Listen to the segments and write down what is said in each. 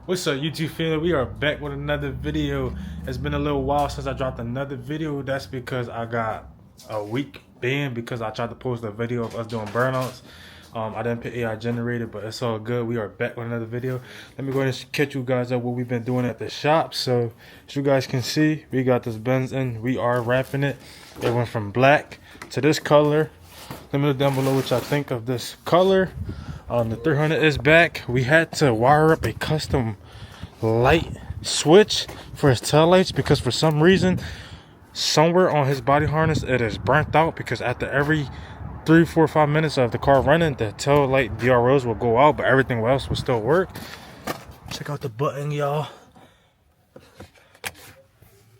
What's up, YouTube family? We are back with another video. It's been a little while since I dropped another video. That's because I got a week ban because I tried to post a video of us doing burnouts. I didn't put AI generated, but it's all good. We are back with another video. Let me go ahead and catch you guys up what we've been doing at the shop. So as you guys can see, we got this Benz in. We are wrapping it. It went from black to this color. Let me know down below what y'all think of this color. The 300 is back. We had to wire up a custom light switch for his tail lights because for some reason somewhere on his body harness it is burnt out, because after every 3, 4, 5 minutes of the car running, the tail light DRLs will go out, but everything else will still work. Check out the button, y'all.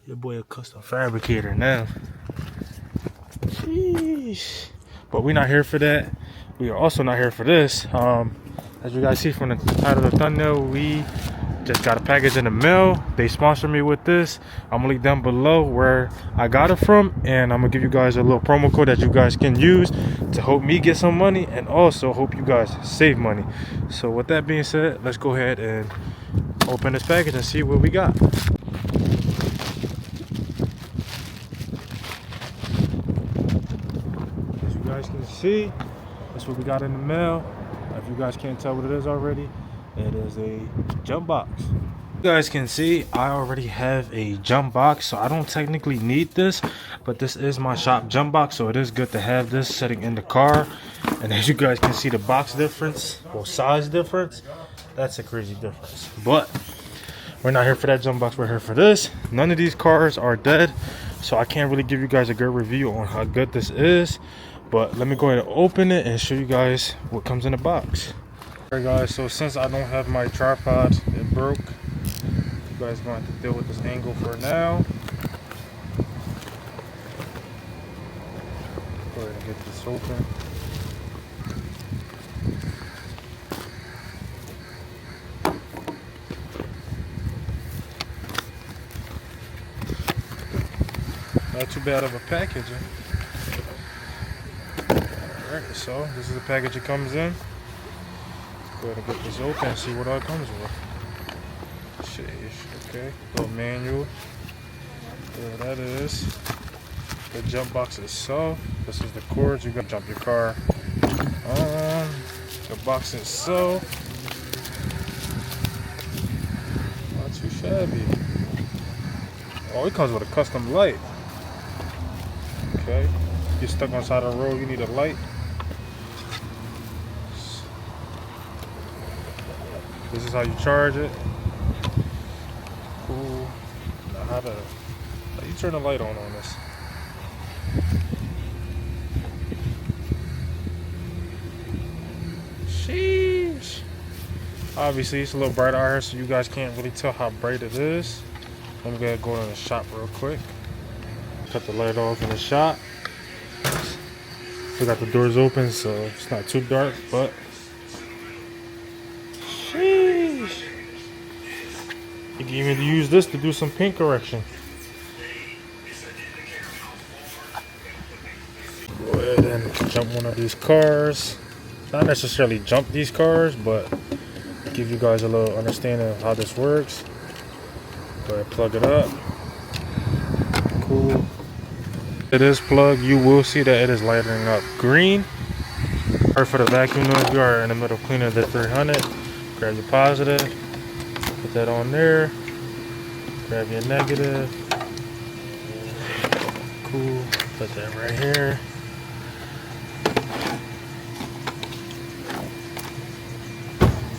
Your boy a custom fabricator now. Jeez. But we're not here for that. We are also not here for this. As you guys see from the title of the thumbnail, we just got a package in the mail. They sponsored me with this. I'm gonna link down below where I got it from, and I'm gonna give you guys a little promo code that you guys can use to help me get some money and also hope you guys save money. So with that being said, let's go ahead and open this package and see what we got. As you guys can see, that's what we got in the mail. If you guys can't tell what it is already, it is a jump box. You guys can see I already have a jump box, so I don't technically need this, but this is my shop jump box, so it is good to have this sitting in the car. And as you guys can see, the box difference or size difference, that's a crazy difference. But we're not here for that jump box, we're here for this. None of these cars are dead, so I can't really give you guys a good review on how good this is. But let me go ahead and open it and show you guys what comes in the box. Alright guys, so since I don't have my tripod, it broke. You guys going to have to deal with this angle for now. Go ahead and get this open. Not too bad of a packaging. Alright, so this is the package it comes in. Go ahead and get this open and see what all it comes with. Sheesh, okay, little manual. There that is. The jump box itself. This is the cords. You gotta jump your car. The box itself. Not too shabby. Oh, it comes with a custom light. Okay, you're stuck on the side of the road, you need a light. This is how you charge it. Cool. Now how you turn the light on this? Sheesh. Obviously it's a little bright out here, so you guys can't really tell how bright it is. Let me go ahead and go in the shop real quick. Cut the light off in the shop. We got the doors open, so it's not too dark, but sheesh. You can even use this to do some paint correction. Go ahead and jump one of these cars. Not necessarily jump these cars, but give you guys a little understanding of how this works. Go ahead and plug it up. Cool. It is plugged. You will see that it is lighting up green. Or for the vacuum noise, we are in the middle of cleaning the 300. Grab your positive, put that on there. Grab your negative. Cool. Put that right here.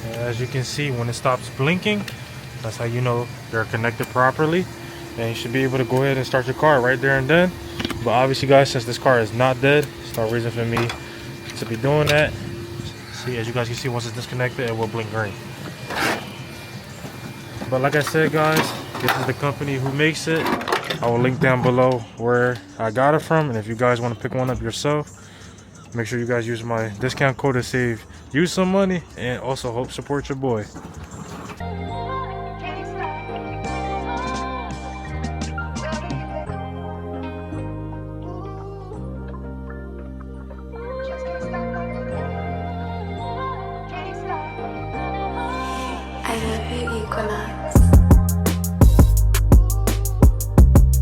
And as you can see, when it stops blinking, that's how you know they're connected properly. And you should be able to go ahead and start your car right there and then. But obviously guys, since this car is not dead, there's no reason for me to be doing that. See, as you guys can see, once it's disconnected, it will blink green. But like I said guys, this is the company who makes it. I will link down below where I got it from, and if you guys want to pick one up yourself, make sure you guys use my discount code to save you some money and also help support your boy. I love you.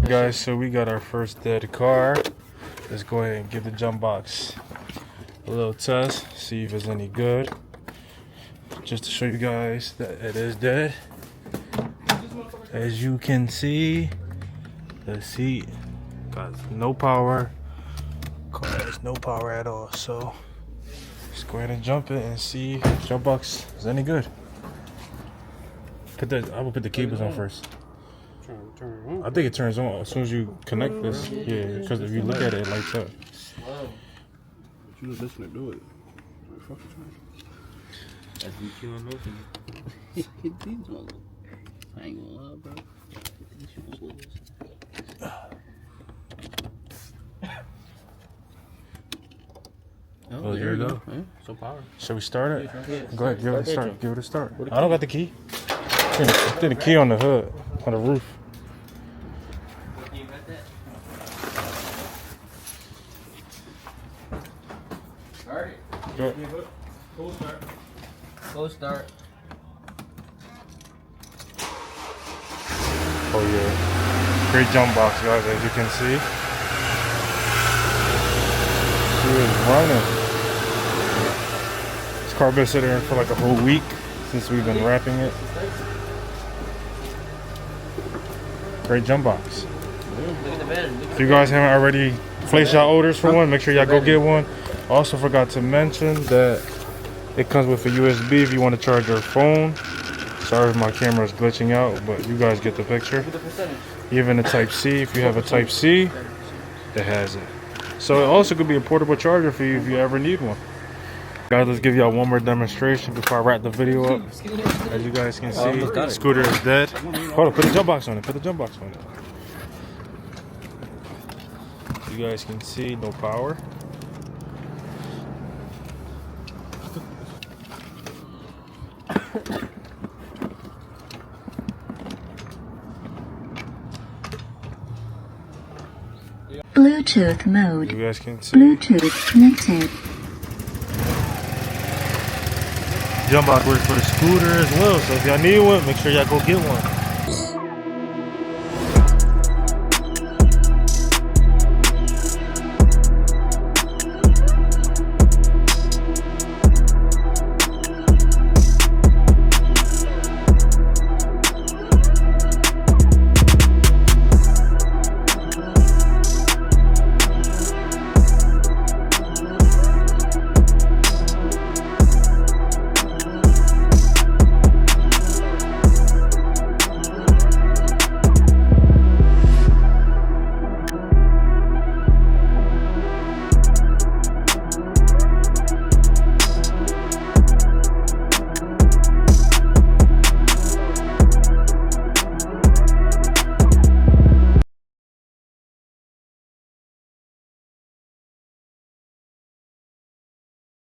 Guys, so we got our first dead car. Let's go ahead and give the jump box a little test, see if it's any good. Just to show you guys that it is dead. As you can see, the seat got no power. Car has no power at all. So let's go ahead and jump it and see if the jump box is any good. I will put the cables on first. I think it turns on as soon as you connect this. Yeah, because if you look at it, it lights up. But you was listening to do it. That's VQ on motion. I ain't gonna lie, bro. Oh, there you go. Yeah, so power. Should we start it? Go ahead, give it a start. Give it a start. I don't got the key. I think the key on the hood, on the roof. You got that? Start it. Go. Full start. Full start. Oh yeah. Great jump box, guys, as you can see. She is running. This car been sitting here for like a whole week since we've been wrapping it. Great jump box. If you guys haven't already placed y'all orders for one, make sure y'all go get one. Also forgot to mention that it comes with a USB if you want to charge your phone. Sorry if my camera is glitching out, but you guys get the picture. Even a Type-C, if you have a Type-C, it has it. So it also could be a portable charger for you if you ever need one. Guys, let's give y'all one more demonstration before I wrap the video up. As you guys can see, the scooter is dead. Hold on, put the jump box on it. Put the jump box on it. You guys can see, no power. Bluetooth mode. You guys can see. Bluetooth connected. Jump box works for the scooter as well, so if y'all need one, make sure y'all go get one.